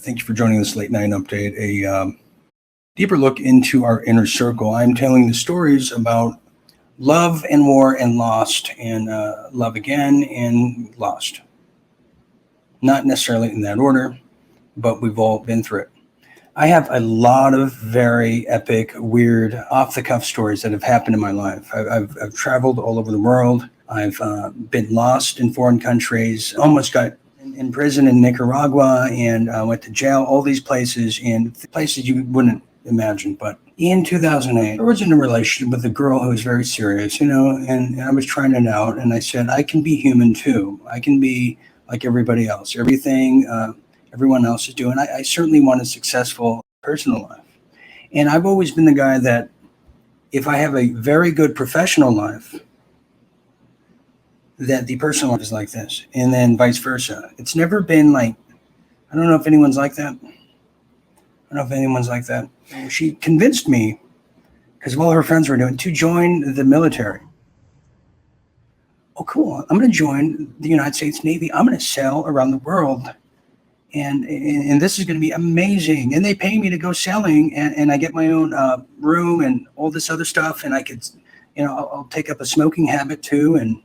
Thank you for joining this late night update, a deeper look into our inner circle. I'm telling the stories about love and war and lost, and love again and lost. Not necessarily in that order, but we've all been through it. I have a lot of very epic, weird, off-the-cuff stories that have happened in my life. I've traveled all over the world. I've been lost in foreign countries, almost got in prison in Nicaragua, and went to jail, all these places, and places you wouldn't imagine. But in 2008, I was in a relationship with a girl who was very serious, and I was trying it out, and I said, I can be human too. I can be like everybody else. Everything everyone else is doing. I certainly want a successful personal life. And I've always been the guy that if I have a very good professional life, that the personal life is like this, and then vice versa. It's never been like, I don't know if anyone's like that. She convinced me, because of all her friends were doing, to join the military. Oh, cool. I'm going to join the United States Navy. I'm going to sail around the world. And this is going to be amazing. And they pay me to go sailing, and I get my own room and all this other stuff. And I could, I'll take up a smoking habit too. And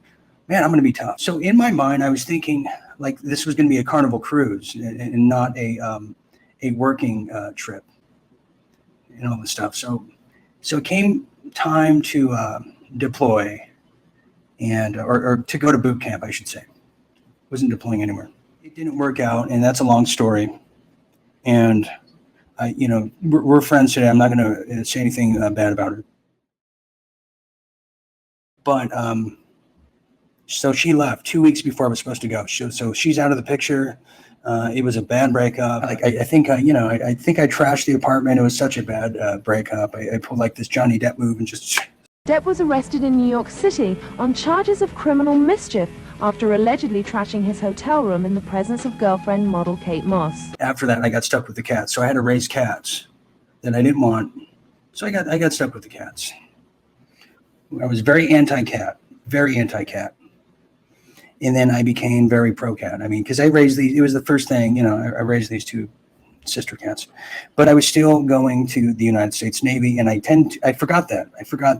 man, I'm going to be tough. So in my mind, I was thinking like this was going to be a Carnival cruise and not a working trip and all this stuff. So it came time to deploy and or to go to boot camp, I should say. Wasn't deploying anywhere. It didn't work out, and that's a long story. And we're friends today. I'm not going to say anything bad about her. But so she left 2 weeks before I was supposed to go. So she's out of the picture. It was a bad breakup. I think I trashed the apartment. It was such a bad breakup. I pulled like this Johnny Depp move and just. Depp was arrested in New York City on charges of criminal mischief after allegedly trashing his hotel room in the presence of girlfriend model Kate Moss. After that, I got stuck with the cats. So I had to raise cats that I didn't want. So I got stuck with the cats. I was very anti-cat. And then I became very pro-cat. I mean, because I raised these, it was the first thing, I raised these two sister cats. But I was still going to the United States Navy, and I forgot that.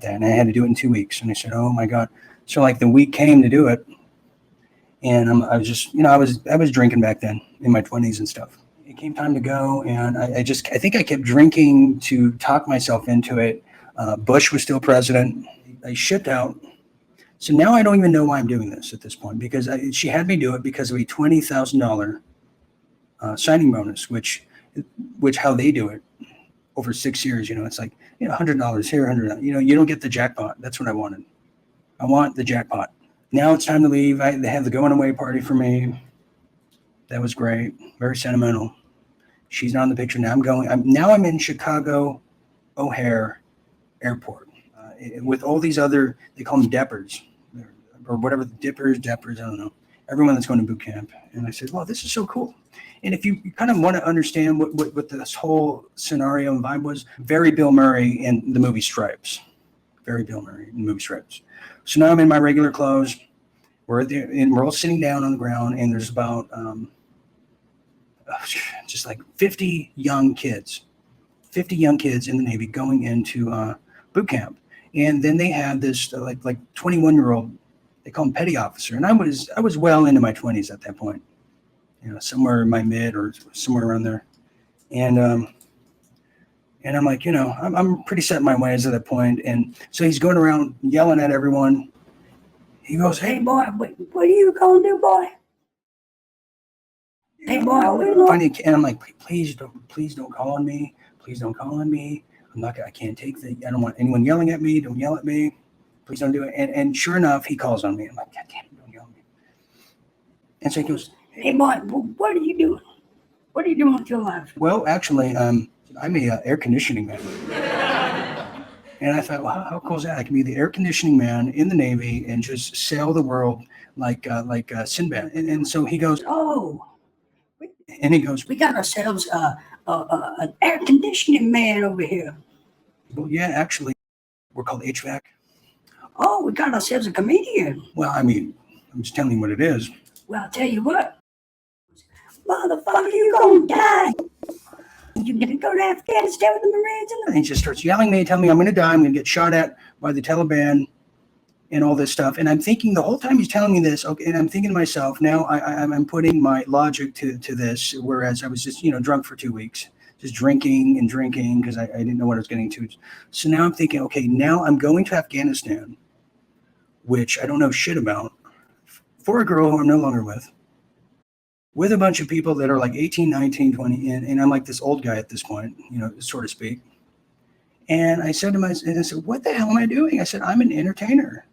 And I had to do it in 2 weeks. And I said, oh my God. So like the week came to do it. And I was just, I was drinking back then in my 20s and stuff. It came time to go, and I think I kept drinking to talk myself into it. Bush was still president. I shipped out. So now I don't even know why I'm doing this at this point, because she had me do it because of a $20,000 signing bonus, which how they do it over 6 years. It's like $100 here, $100. You don't get the jackpot. That's what I wanted. I want the jackpot. Now it's time to leave. They have the going away party for me. That was great. Very sentimental. She's not in the picture now. I'm in Chicago O'Hare Airport with all these other, they call them Deppers or whatever, Deppers, I don't know. Everyone that's going to boot camp. And I said, well, this is so cool. And if you kind of want to understand what this whole scenario and vibe was, very Bill Murray in the movie Stripes. So now I'm in my regular clothes. We're all sitting down on the ground, and there's about just like 50 young kids in the Navy going into boot camp. And then they had this like 21-year-old, they call him petty officer. And I was well into my 20s at that point, somewhere in my mid or somewhere around there. And I'm like, I'm pretty set in my ways at that point. And so he's going around yelling at everyone. He goes, hey, boy, what are you going to do, boy? Hey, boy, and I'm like, please don't call on me. Please don't call on me. I can't take I don't want anyone yelling at me. Don't yell at me. Please don't do it. And sure enough, he calls on me. I'm like, God damn it, don't yell at me. And so he goes, hey, boy, what are you doing? What are you doing with your life? Well, actually, I'm a air conditioning man. And I thought, well, how cool is that? I can be the air conditioning man in the Navy and just sail the world like Sinbad. And so he goes, oh. And he goes, we got ourselves an air conditioning man over here. Well, yeah, actually, we're called HVAC. Oh, we got ourselves a comedian. Well, I mean, I'm just telling you what it is. Well, I'll tell you what motherfucker, you gonna die. You gonna go to Afghanistan with the Marines? And he just starts yelling at me, telling me I'm going to die. I'm going to get shot at by the Taliban and all this stuff. And I'm thinking the whole time he's telling me this, okay, and I'm thinking to myself, now I'm putting my logic to this, whereas I was just, drunk for 2 weeks, just drinking because I didn't know what I was getting to. So now I'm thinking, okay, now I'm going to Afghanistan, which I don't know shit about, for a girl who I'm no longer with a bunch of people that are like 18, 19, 20, and I'm like this old guy at this point, so to speak. And I said to myself, I said, what the hell am I doing? I said, I'm an entertainer,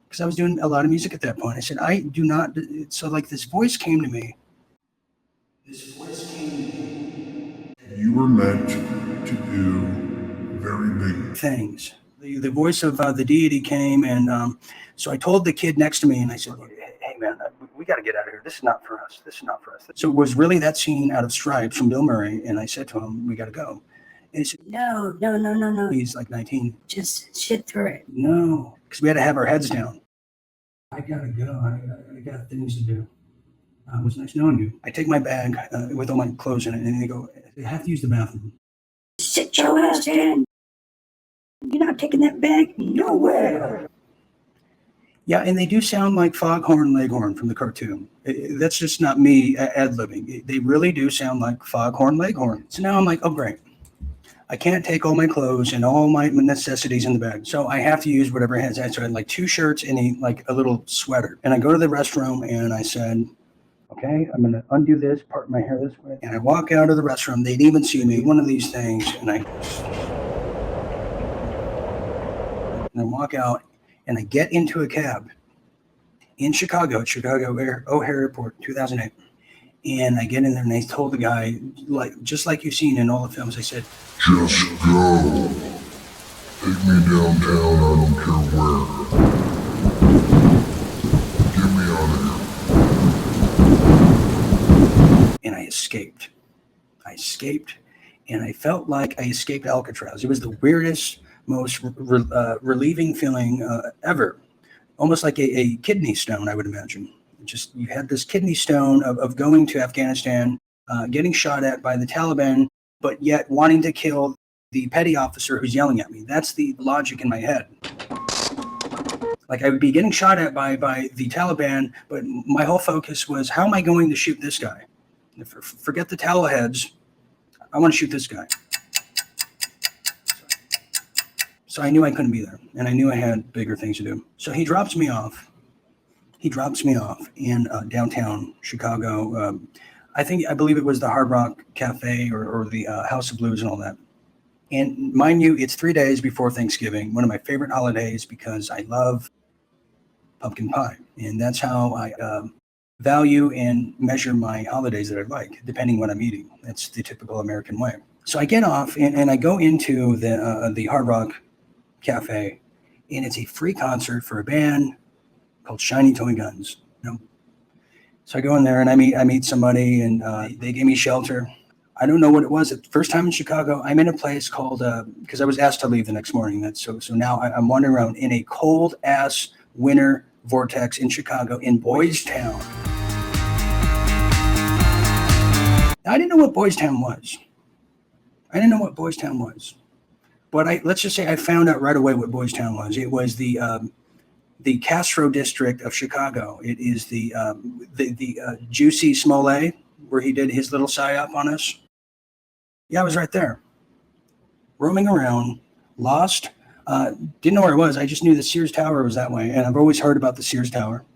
because I was doing a lot of music at that point. I said, I do not. So like this voice came to me. You were meant to do very big things. The voice of the deity came, and so I told the kid next to me, and I said, hey man, we got to get out of here. This is not for us. So it was really that scene out of Stripes from Bill Murray, and I said to him, we got to go. And he said, No. he's like 19. Just shit through it. No, because we had to have our heads down. I got to go. I got things to do. It was nice knowing you. I take my bag with all my clothes in it, and they go, I have to use the bathroom. Sit your ass down. You're not taking that bag nowhere. Yeah, and they do sound like Foghorn Leghorn from the cartoon. That's just not me ad-libbing. They really do sound like Foghorn Leghorn. So now I'm like, oh, great. I can't take all my clothes and all my necessities in the bag. So I have to use whatever has. So I had like 2 shirts and a little sweater. And I go to the restroom and I said, okay, I'm going to undo this, part my hair this way. And I walk out of the restroom. They didn't even see me. One of these things. And I walk out and I get into a cab in Chicago, at Chicago O'Hare Airport, 2008. And I get in there and I told the guy, just like you've seen in all the films, I said, just go. Take me downtown, I don't care where. Get me out of here. And I escaped, and I felt like I escaped Alcatraz. It was the weirdest, most relieving feeling ever. Almost like a kidney stone, I would imagine. Just you had this kidney stone of going to Afghanistan, getting shot at by the Taliban, but yet wanting to kill the petty officer who's yelling at me. That's the logic in my head. Like I would be getting shot at by the Taliban, but my whole focus was, how am I going to shoot this guy? Forget the towel heads. I want to shoot this guy. So I knew I couldn't be there, and I knew I had bigger things to do. So he drops me off. In downtown Chicago. I believe it was the Hard Rock Cafe or the House of Blues and all that. And mind you, it's 3 days before Thanksgiving, one of my favorite holidays, because I love pumpkin pie. And that's how I value and measure my holidays that I like, depending what I'm eating. That's the typical American way. So I get off and I go into the Hard Rock Cafe, and it's a free concert for a band called Shiny Toy Guns. So I go in there and I meet somebody, and they gave me shelter. I don't know what it was. The first time in Chicago, I'm in a place called, because I was asked to leave the next morning. So now I'm wandering around in a cold ass winter vortex in Chicago, in Boys Town. Now, I didn't know what Boys Town was. But let's just say I found out right away what Boys Town was. It was the Castro district of Chicago. It is the Juicy Smollett, where he did his little psyop on us. Yeah, I was right there, roaming around, lost. Didn't know where I was. I just knew the Sears Tower was that way, and I've always heard about the Sears Tower.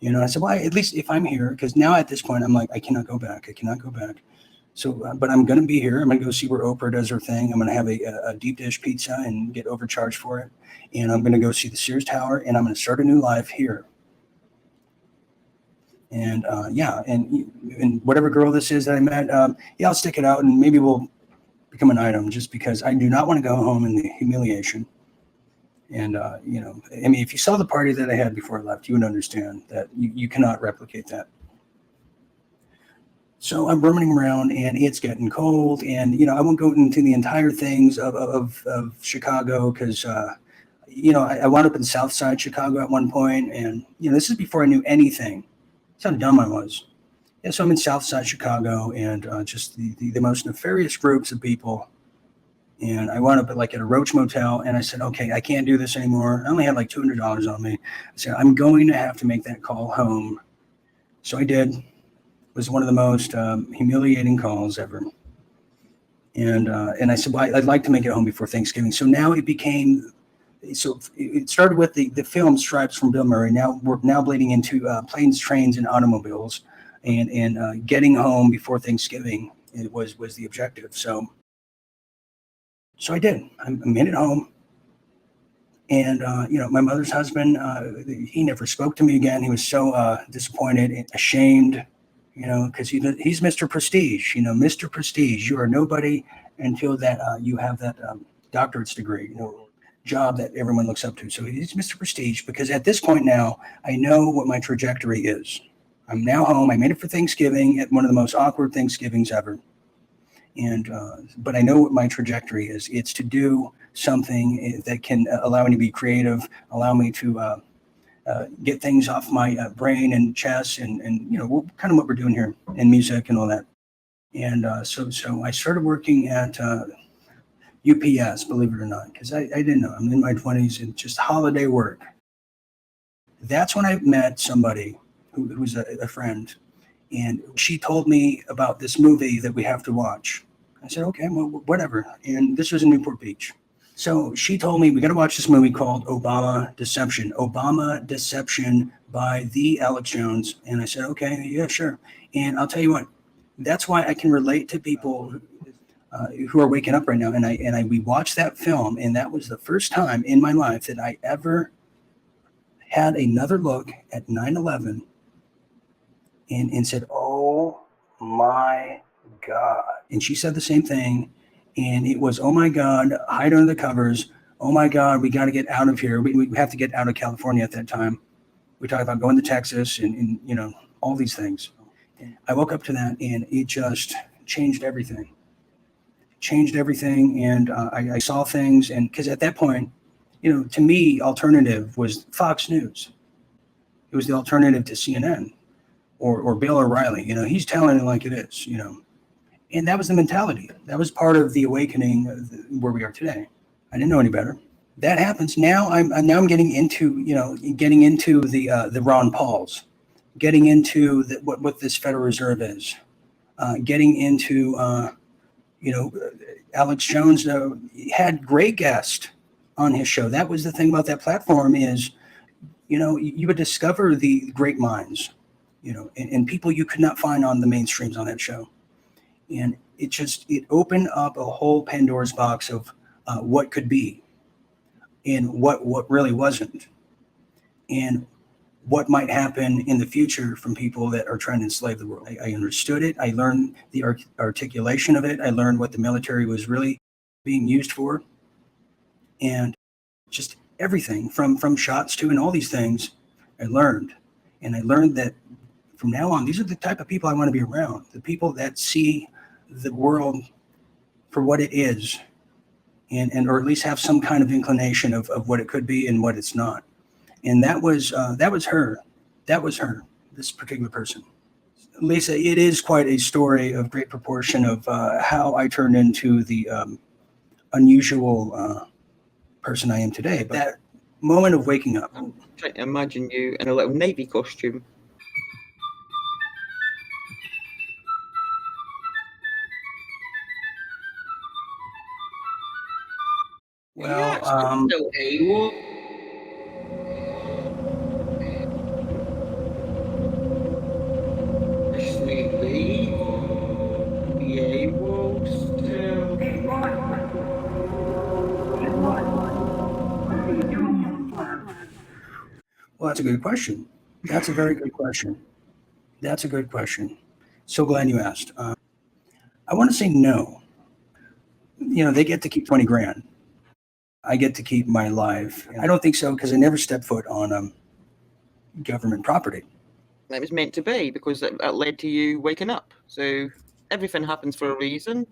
I said, well, at least if I'm here, because now at this point I'm like, I cannot go back. So, but I'm going to be here. I'm going to go see where Oprah does her thing. I'm going to have a deep dish pizza and get overcharged for it. And I'm going to go see the Sears Tower, and I'm going to start a new life here. And and whatever girl this is that I met, I'll stick it out, and maybe we'll become an item, just because I do not want to go home in the humiliation. And, if you saw the party that I had before I left, you would understand that you cannot replicate that. So I'm roaming around, and it's getting cold, and, I won't go into the entire things of Chicago, because, I wound up in South Side Chicago at one point, and, this is before I knew anything. That's how dumb I was. Yeah, so I'm in South Side Chicago, and just the most nefarious groups of people. And I wound up at a Roach Motel, and I said, okay, I can't do this anymore. I only had like $200 on me. I said, I'm going to have to make that call home. So I did. It was one of the most humiliating calls ever. And I said, well, I'd like to make it home before Thanksgiving. So now it became, so it started with the film Stripes from Bill Murray. Now we're now bleeding into Planes, Trains, and Automobiles, and getting home before Thanksgiving. It was the objective. So I did. I made it home. And my mother's husband, he never spoke to me again. He was so disappointed and ashamed, because he's Mr. Prestige. Mr. Prestige. You are nobody until that you have that doctorate's degree, job that everyone looks up to. So he's Mr. Prestige, because at this point now, I know what my trajectory is. I'm now home. I made it for Thanksgiving, at one of the most awkward Thanksgivings ever. And but I know what my trajectory is. It's to do something that can allow me to be creative, allow me to get things off my brain and chest, and kind of what we're doing here in music and all that. And so I started working at UPS, believe it or not, because I didn't know. I'm in my 20s and just holiday work. That's when I met somebody who's a friend. And she told me about this movie that we have to watch. I said, okay, well, whatever. And this was in Newport Beach. So she told me, we got to watch this movie called Obama Deception. Obama Deception by the Alex Jones. And I said, okay, yeah, sure. And I'll tell you what, that's why I can relate to people who are waking up right now. And we watched that film, and that was the first time in my life that I ever had another look at 9/11 and said, oh my God. And she said the same thing. And it was, oh my God, hide under the covers. Oh my God, we got to get out of here. We have to get out of California at that time. We talked about going to Texas and all these things. I woke up to that, and it just changed everything. And I saw things. And because at that point, to me, alternative was Fox News. It was the alternative to CNN. Or Bill O'Reilly, he's telling it like it is, and that was the mentality. That was part of the awakening where we are today. I didn't know any better. That happens now. I'm getting into the Ron Pauls, getting into what this Federal Reserve is, getting into Alex Jones had great guests on his show. That was the thing about that platform is, you would discover the great minds. And people you could not find on the mainstreams on that show. And it opened up a whole Pandora's box of what could be and what really wasn't, and what might happen in the future from people that are trying to enslave the world. I understood it. I learned the articulation of it. I learned what the military was really being used for, and just everything from shots to and all these things I learned. And I learned that from now on, these are the type of people I want to be around, the people that see the world for what it is, and or at least have some kind of inclination of what it could be and what it's not. And that was her. That was her, this particular person. Lisa, it is quite a story of great proportion of how I turned into the unusual person I am today. But that moment of waking up. I'm trying to imagine you in a little Navy costume. Well, Still able. Sleepy. Be able still. Hey, Ron. Hey, Ron. What are you doing for? well, that's a good question. That's a very good question. That's a good question. So glad you asked. I want to say no. They get to keep 20 grand. I get to keep my life. I don't think so, because I never stepped foot on government property. It was meant to be because that led to you waking up. So everything happens for a reason.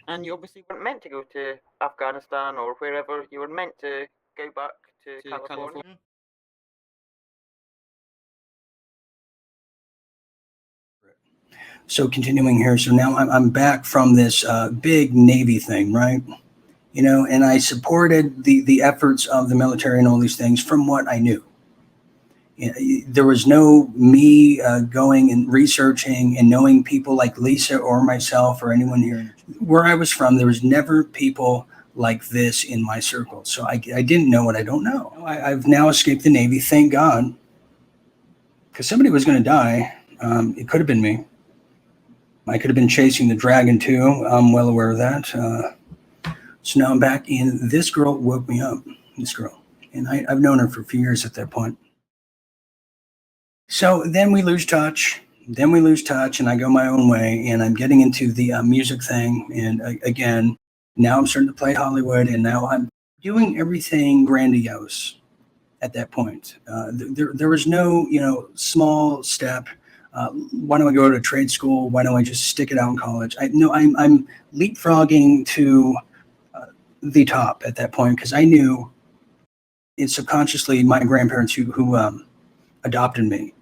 And you obviously weren't meant to go to Afghanistan or wherever. You were meant to go back to California. So continuing here, so now I'm back from this big Navy thing, right? And I supported the efforts of the military and all these things from what I knew. There was no me going and researching and knowing people like Lisa or myself or anyone here. Where I was from, there was never people like this in my circle. So I didn't know what I don't know. I've now escaped the Navy, thank God, because somebody was going to die. It could have been me. I could have been chasing the dragon too. I'm well aware of that. So now I'm back, and this girl woke me up, this girl. And I've known her for a few years at that point. So then we lose touch. And I go my own way, and I'm getting into the music thing. And again, now I'm starting to play Hollywood, and now I'm doing everything grandiose at that point. There was no, small step. Why don't I go to trade school? Why don't I just stick it out in college? I'm leapfrogging to the top at that point, because I knew it subconsciously my grandparents who adopted me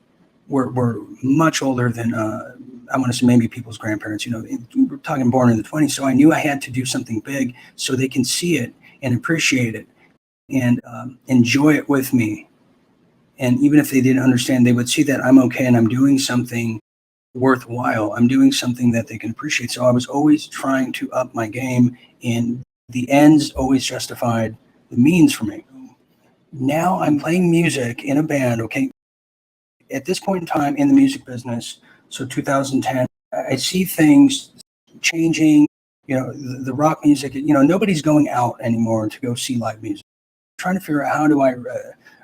were much older than I want to say maybe people's grandparents. We're talking born in the 20s, so I knew I had to do something big so they can see it and appreciate it and enjoy it with me. And even if they didn't understand, they would see that I'm okay and I'm doing something worthwhile. I'm doing something that they can appreciate. So I was always trying to up my game, and the ends always justified the means for me. Now I'm playing music in a band, okay? At this point in time in the music business, so 2010, I see things changing, the rock music, nobody's going out anymore to go see live music. I'm trying to figure out how do I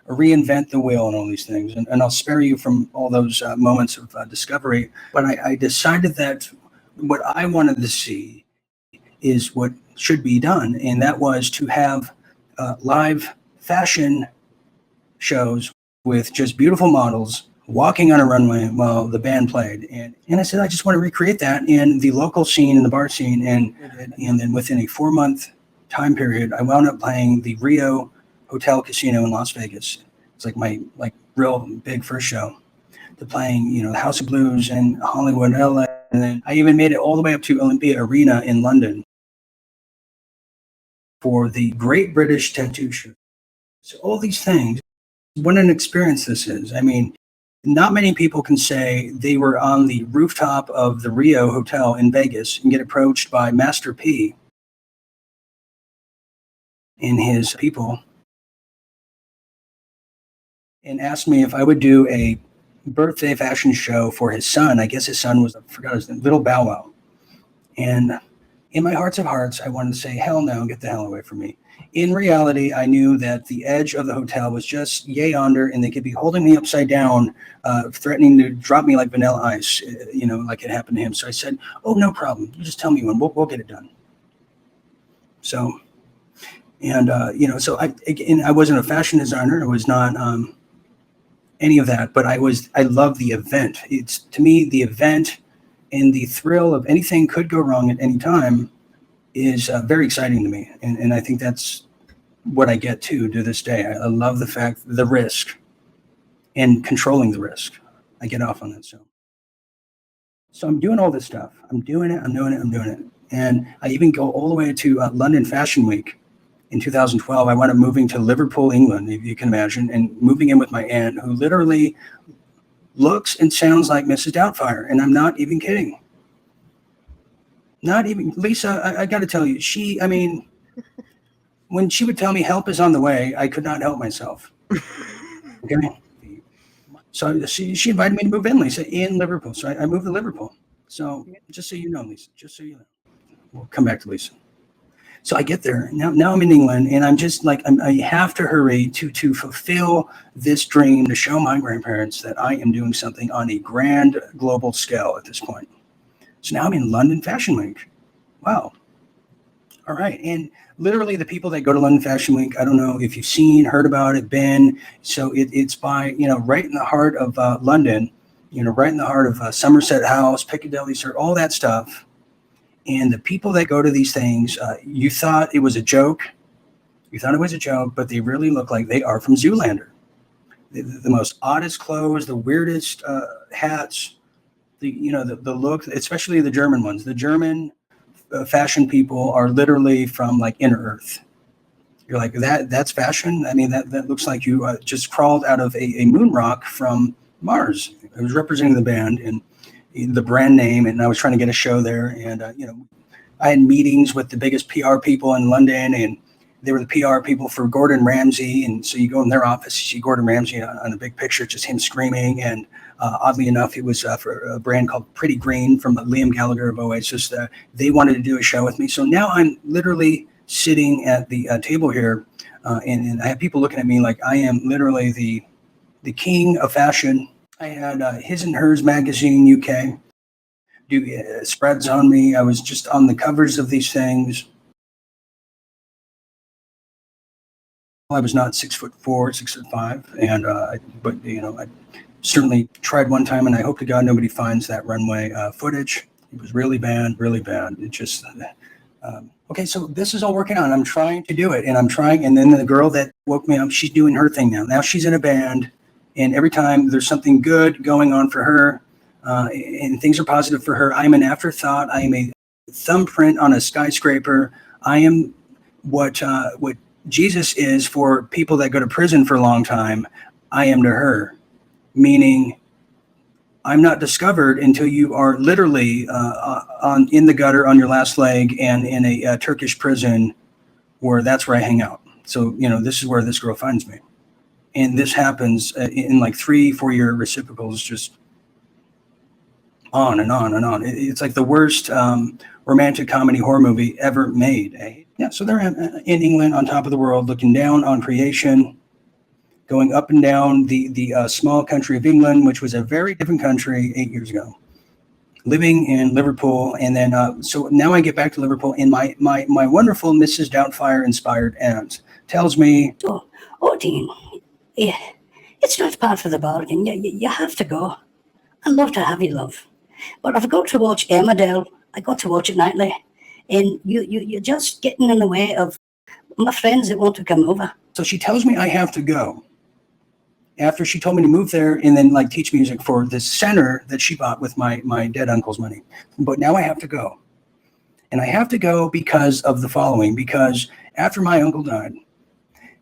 reinvent the wheel and all these things. And I'll spare you from all those moments of discovery. But I decided that what I wanted to see is what should be done. And that was to have live fashion shows with just beautiful models walking on a runway while the band played. And I said, I just want to recreate that in the local scene, in the bar scene. And then within a 4-month time period, I wound up playing the Rio Hotel Casino in Las Vegas. It's like my real big first show. To playing, the House of Blues in Hollywood, LA. And then I even made it all the way up to Olympia Arena in London for the Great British Tattoo Show. So all these things, what an experience this is. I mean, not many people can say they were on the rooftop of the Rio Hotel in Vegas and get approached by Master P and his people and asked me if I would do a birthday fashion show for his son. I guess his son was, I forgot his name, Little Bow Wow. And in my hearts of hearts, I wanted to say, hell no, get the hell away from me. In reality, I knew that the edge of the hotel was just yay yonder, and they could be holding me upside down, threatening to drop me like vanilla ice, like it happened to him. So I said, oh, no problem. You just tell me when. We'll get it done. So, and, so I wasn't a fashion designer. I was not any of that, but I love the event. It's, to me, the event and the thrill of anything could go wrong at any time is very exciting to me. And I think that's what I get to this day. I love the fact, the risk and controlling the risk. I get off on that. So I'm doing all this stuff. I'm doing it. And I even go all the way to London Fashion Week in 2012. I wound up moving to Liverpool, England, if you can imagine, and moving in with my aunt, who literally looks and sounds like Mrs. Doubtfire. And I'm not even kidding. Not even, Lisa, I got to tell you, when she would tell me help is on the way, I could not help myself. Okay. So she invited me to move in, Lisa, in Liverpool. So I moved to Liverpool. So just so you know, Lisa, just so you know. We'll come back to Lisa. So I get there. Now I'm in England, and I'm just like, I have to hurry to fulfill this dream, to show my grandparents that I am doing something on a grand global scale at this point. So now I'm in London Fashion Week. Wow. All right. And literally the people that go to London Fashion Week, I don't know if you've heard about it, been. So it's by, right in the heart of London, right in the heart of Somerset House, Piccadilly Circus, all that stuff. And the people that go to these things, you thought it was a joke. But they really look like they are from Zoolander. The most oddest clothes, the weirdest hats. the look, especially the German ones. The German fashion people are literally from like inner Earth. You're like, that's fashion? I mean, that looks like you just crawled out of a moon rock from Mars. I was representing the band and the brand name, and I was trying to get a show there. And, I had meetings with the biggest PR people in London, and they were the PR people for Gordon Ramsay. And so you go in their office, you see Gordon Ramsay on a big picture, just him screaming. And oddly enough, it was for a brand called Pretty Green from Liam Gallagher of Oasis. They wanted to do a show with me. So now I'm literally sitting at the table here, and I have people looking at me like I am literally the king of fashion. I had His and Hers magazine UK do spreads on me. I was just on the covers of these things. I was not 6'4", 6'5", and but I certainly tried one time, and I hope to God nobody finds that runway footage. It was really bad, really bad. It just okay. So this is all working on. I'm trying to do it, and I'm trying. And then the girl that woke me up, she's doing her thing now. Now she's in a band, and every time there's something good going on for her, and things are positive for her, I'm an afterthought. I am a thumbprint on a skyscraper. I am what Jesus is for people that go to prison for a long time. I am to her, meaning I'm not discovered until you are literally in the gutter on your last leg and in a Turkish prison, where that's where I hang out. So this is where this girl finds me, and this happens in like 3-4 year reciprocals, just on and on and on. It's like the worst romantic comedy horror movie ever made. Yeah, so they're in England, on top of the world, looking down on creation, going up and down the small country of England, which was a very different country 8 years ago. Living in Liverpool, and then so now I get back to Liverpool, and my wonderful Mrs. Doubtfire inspired aunt tells me, Oh, Dean, yeah, it's not part of the bargain. You have to go. I'd love to have you, love. But I've got to watch Emmerdale. I got to watch it nightly. And you're just getting in the way of my friends that want to come over. So she tells me I have to go. After she told me to move there and then like teach music for this center that she bought with my dead uncle's money. But now I have to go. And I have to go because of the following. Because after my uncle died,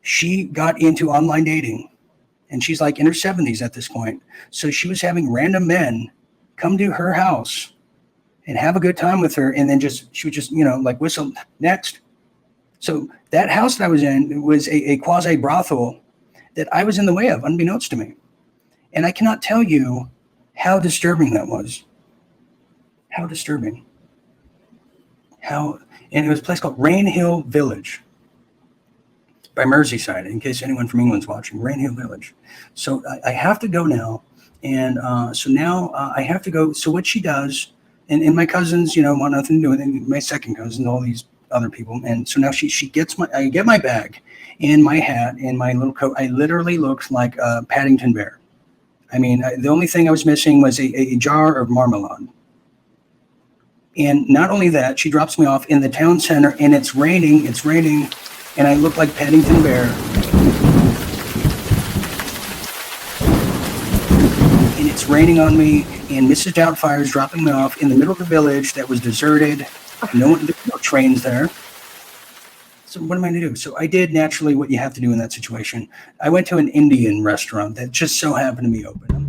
she got into online dating. And she's like in her 70s at this point. So she was having random men come to her house and have a good time with her. And then she would just, like whistle, next. So that house that I was in was a quasi brothel that I was in the way of, unbeknownst to me. And I cannot tell you how disturbing that was. How disturbing. And it was a place called Rainhill Village by Merseyside, in case anyone from England's watching. Rainhill Village. So I have to go now. And so now I have to go. So what she does, and my cousins, want nothing to do with it, my second cousin, all these other people. And so now she gets I get my bag and my hat and my little coat. I literally looked like a Paddington Bear. I mean, the only thing I was missing was a jar of marmalade. And not only that, she drops me off in the town center, and it's raining, and I look like Paddington Bear. And it's raining on me, and Mrs. Doubtfire is dropping me off in the middle of the village that was deserted. There were no trains there. So what am I going to do? So I did naturally what you have to do in that situation. I went to an Indian restaurant that just so happened to be open.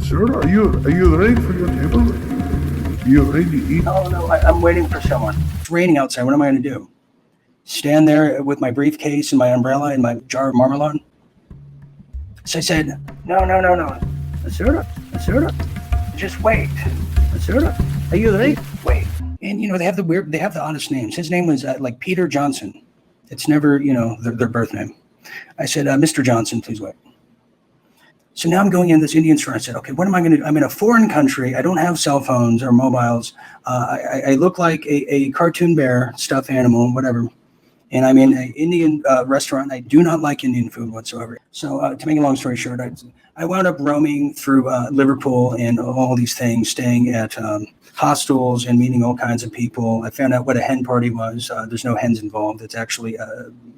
Sir, are you ready for your table? You ready to eat? No, I'm waiting for someone. It's raining outside. What am I going to do? Stand there with my briefcase and my umbrella and my jar of marmalade? So I said, no. Asura, just wait. Asura, are you ready? Wait. And they have the oddest names. His name was like Peter Johnson. It's never, their birth name. I said, Mr. Johnson, please wait. So now I'm going in this Indian store. I said, okay, what am I going to do? I'm in a foreign country. I don't have cell phones or mobiles. I look like a cartoon bear, stuffed animal, whatever. And I'm in an Indian restaurant. I do not like Indian food whatsoever. So to make a long story short, I wound up roaming through Liverpool and all these things, staying at hostels and meeting all kinds of people. I found out what a hen party was. There's no hens involved. It's actually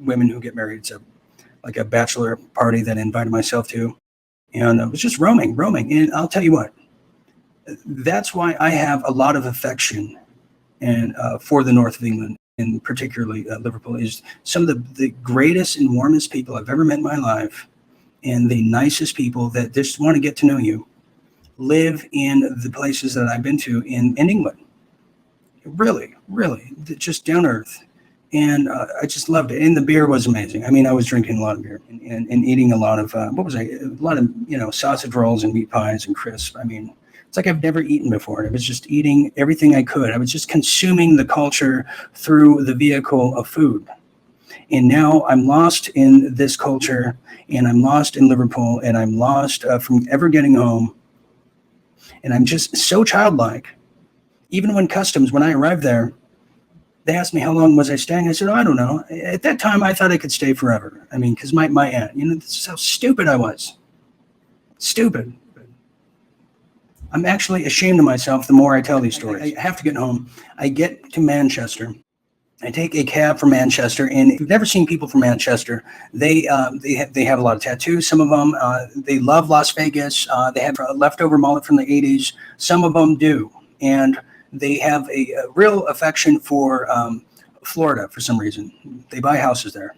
women who get married. It's like a bachelor party that I invited myself to. And I was just roaming. And I'll tell you what, that's why I have a lot of affection for the north of England, and particularly Liverpool. Is some of the greatest and warmest people I've ever met in my life, and the nicest people that just want to get to know you, live in the places that I've been to in England. Really, just down to earth. And I just loved it. And the beer was amazing. I mean, I was drinking a lot of beer and eating a lot of, a lot of, sausage rolls and meat pies and crisps. I mean, it's like I've never eaten before. I was just eating everything I could. I was just consuming the culture through the vehicle of food. And now I'm lost in this culture, and I'm lost in Liverpool, and I'm lost from ever getting home. And I'm just so childlike. Even when I arrived there, they asked me how long was I staying. I said, I don't know. At that time, I thought I could stay forever. I mean, because my aunt, this is how stupid I was. Stupid. I'm actually ashamed of myself the more I tell these stories. I have to get home. I get to Manchester. I take a cab from Manchester, and if you've never seen people from Manchester, they have a lot of tattoos. Some of them, they love Las Vegas. They have a leftover mullet from the 80s. Some of them do. And they have a real affection for Florida for some reason. They buy houses there.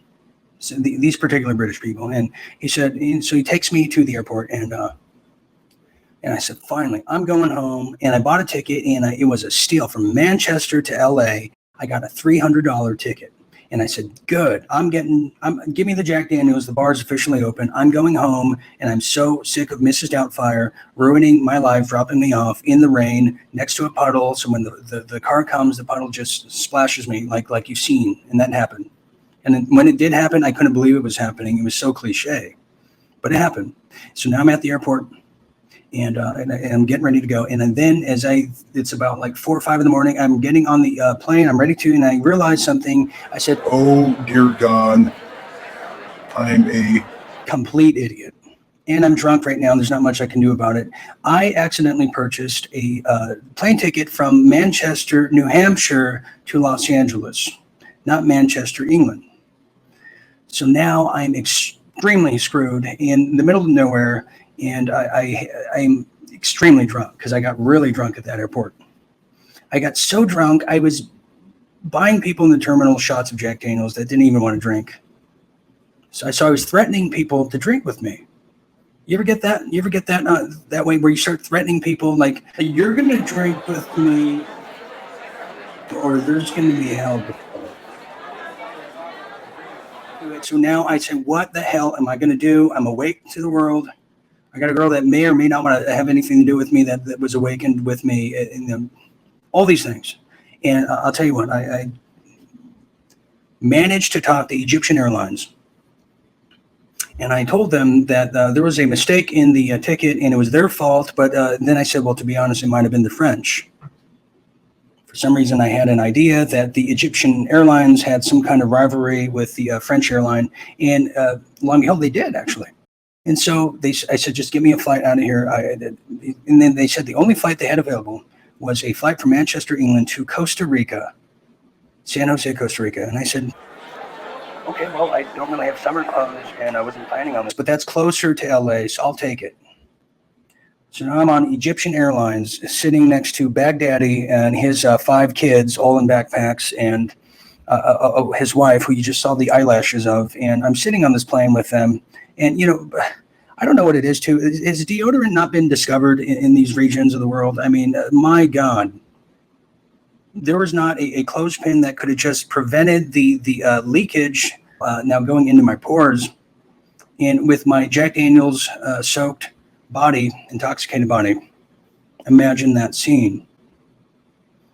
So these particular British people. And he said, and so he takes me to the airport, and I said, finally, I'm going home. And I bought a ticket, and it was a steal from Manchester to LA. I got a $300 ticket. And I said, good, give me the Jack Daniels. The bar's officially open. I'm going home, and I'm so sick of Mrs. Doubtfire ruining my life, dropping me off in the rain next to a puddle. So when the car comes, the puddle just splashes me like you've seen. And that happened. And then when it did happen, I couldn't believe it was happening. It was so cliche, but it happened. So now I'm at the airport, and I'm getting ready to go. And then it's about like 4 or 5 in the morning, I'm getting on the plane, I'm ready to, and I realized something. I said, Oh, dear God, I'm a complete idiot. And I'm drunk right now, and there's not much I can do about it. I accidentally purchased a plane ticket from Manchester, New Hampshire to Los Angeles, not Manchester, England. So now I'm extremely screwed in the middle of nowhere. And I'm extremely drunk because I got really drunk at that airport. I got so drunk, I was buying people in the terminal shots of Jack Daniels that didn't even want to drink. So I was threatening people to drink with me. You ever get that? That way where you start threatening people like, you're going to drink with me or there's going to be hell before. So now I say, what the hell am I going to do? I'm awake to the world. I got a girl that may or may not want to have anything to do with me that was awakened with me in all these things. And I'll tell you what, I managed to talk to Egyptian Airlines. And I told them that there was a mistake in the ticket and it was their fault. But then I said, well, to be honest, it might have been the French. For some reason, I had an idea that the Egyptian Airlines had some kind of rivalry with the French airline. And lo and behold, they did, actually. And so I said, just give me a flight out of here. And then they said the only flight they had available was a flight from Manchester, England to Costa Rica, San Jose, Costa Rica. And I said, okay, well, I don't really have summer clothes and I wasn't planning on this, but that's closer to LA, so I'll take it. So now I'm on Egyptian Airlines sitting next to Baghdadi and his 5 kids, all in backpacks, and his wife, who you just saw the eyelashes of. And I'm sitting on this plane with them. And, I don't know what it is, too. Has deodorant not been discovered in these regions of the world? I mean, my God. There was not a clothespin that could have just prevented the leakage now going into my pores. And with my Jack Daniels soaked body, intoxicated body, imagine that scene.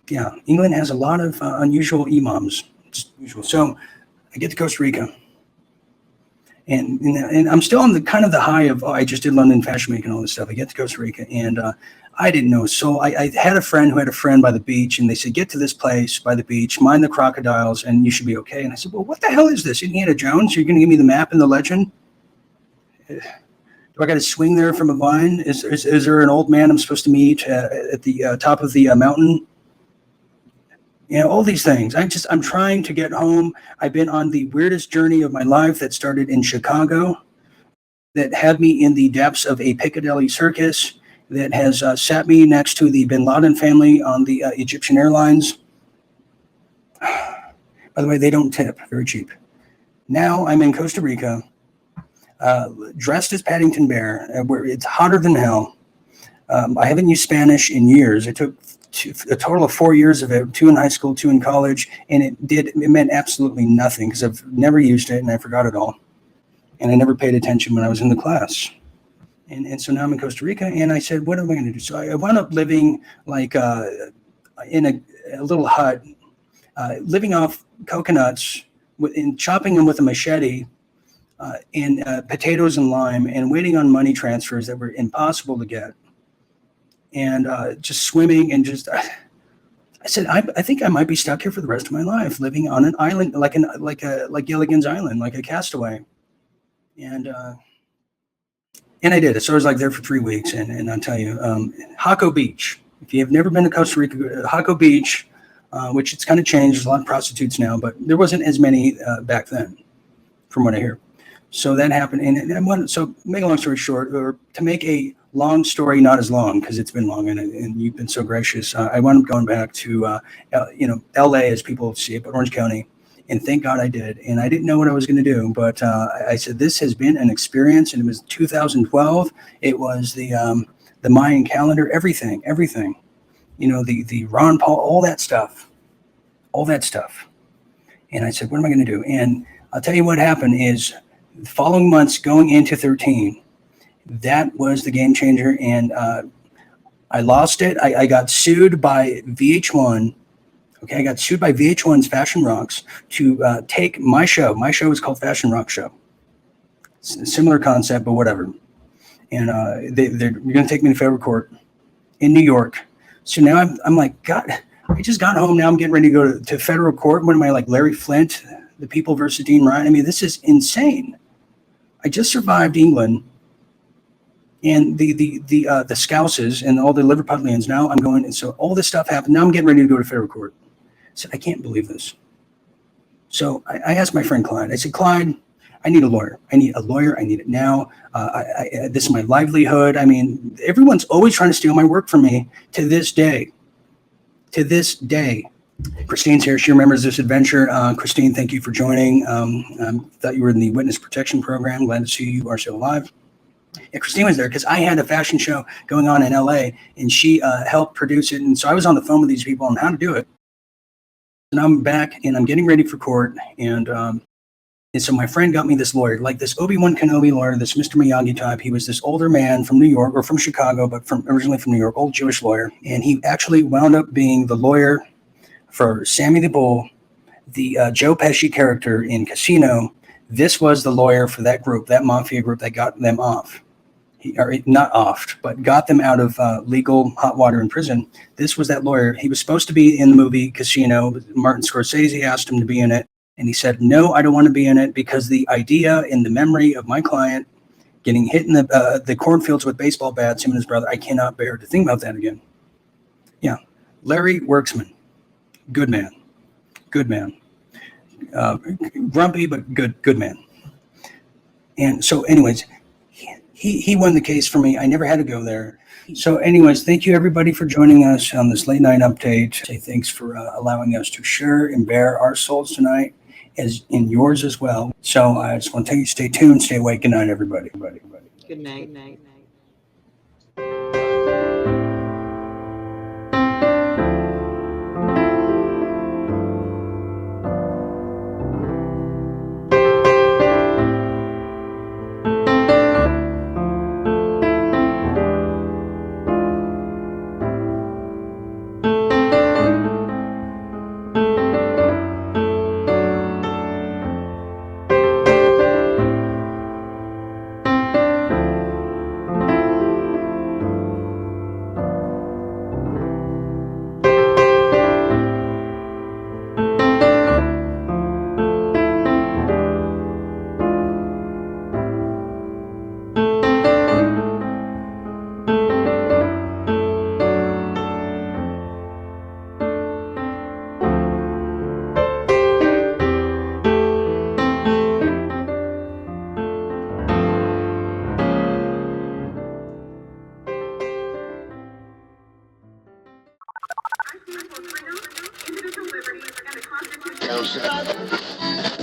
Yeah, England has a lot of unusual imams. It's usual. So I get to Costa Rica. And I'm still on the kind of the high of, I just did London Fashion Week and all this stuff. I get to Costa Rica, and I didn't know. So I had a friend who had a friend by the beach, and they said, get to this place by the beach, mind the crocodiles, and you should be okay. And I said, well, what the hell is this? Indiana Jones? You're going to give me the map and the legend? Do I got to swing there from a vine? Is there an old man I'm supposed to meet at the top of the mountain? You know, all these things. I'm trying to get home. I've been on the weirdest journey of my life that started in Chicago, that had me in the depths of a Piccadilly circus, that has sat me next to the Bin Laden family on the Egyptian Airlines. By the way, they don't tip, very cheap. Now I'm in Costa Rica, dressed as Paddington Bear, where it's hotter than hell. I haven't used Spanish in years. It took a total of 4 years of it, 2 in high school, 2 in college, and it meant absolutely nothing because I've never used it and I forgot it all. And I never paid attention when I was in the class. And so now I'm in Costa Rica, and I said, what am I going to do? So I wound up living like in a little hut, living off coconuts, and chopping them with a machete, and potatoes and lime, and waiting on money transfers that were impossible to get, and just swimming and just. I said, I think I might be stuck here for the rest of my life, living on an island like Gilligan's Island, like a castaway, and I did it. So I was like there for 3 weeks, and I'll tell you, Jaco Beach. If you have never been to Costa Rica, Jaco Beach, which it's kind of changed. There's a lot of prostitutes now, but there wasn't as many back then, from what I hear. So that happened, and so make a long story short, or to make a long story not as long, because it's been long, and you've been so gracious. I wound up going back to, L.A. as people see it, but Orange County. And thank God I did. And I didn't know what I was going to do, but I said, this has been an experience. And it was 2012. It was the Mayan calendar, everything, the Ron Paul, all that stuff. And I said, what am I going to do? And I'll tell you what happened is the following months going into 13, that was the game changer. And I lost it. I got sued by VH1. Okay, I got sued by VH1's Fashion Rocks to take my show. My show is called Fashion Rock Show. Similar concept, but whatever. And they're going to take me to federal court in New York. So now I'm like, God, I just got home. Now I'm getting ready to go to federal court. What am I, like Larry Flint, The People versus Dean Ryan? I mean, this is insane. I just survived England and the Scouses and all the Liverpudlians. Now I'm going, and so all this stuff happened. Now I'm getting ready to go to federal court. I said, I can't believe this. So I asked my friend Clyde. I said, Clyde, I need a lawyer. I need it now. This is my livelihood. I mean, everyone's always trying to steal my work from me to this day. Christine's here. She remembers this adventure. Christine, thank you for joining. Thought you were in the witness protection program. Glad to see you are still alive. Yeah, Christine was there because I had a fashion show going on in LA, and she helped produce it. And so I was on the phone with these people on how to do it. And I'm back, and I'm getting ready for court. And so my friend got me this lawyer, like this Obi-Wan Kenobi lawyer, this Mr. Miyagi type. He was this older man from New York, or from Chicago, but originally from New York, old Jewish lawyer. And he actually wound up being the lawyer for Sammy the Bull, the Joe Pesci character in Casino. This was the lawyer for that group, that mafia group that got them off. Not off, but got them out of legal hot water in prison. This was that lawyer. He was supposed to be in the movie Casino. Martin Scorsese asked him to be in it. And he said, no, I don't want to be in it because the idea in the memory of my client getting hit in the cornfields with baseball bats, him and his brother, I cannot bear to think about that again. Yeah. Larry Worksman. Good man. Grumpy, but good man. And so anyways, he won the case for me. I never had to go there. So anyways, thank you everybody for joining us on this late night update. Say thanks for allowing us to share and bear our souls tonight, as in yours as well. So I just want to tell you, stay tuned, stay awake. Good night, everybody. Good night. freedom, individual liberties, and the Constitution.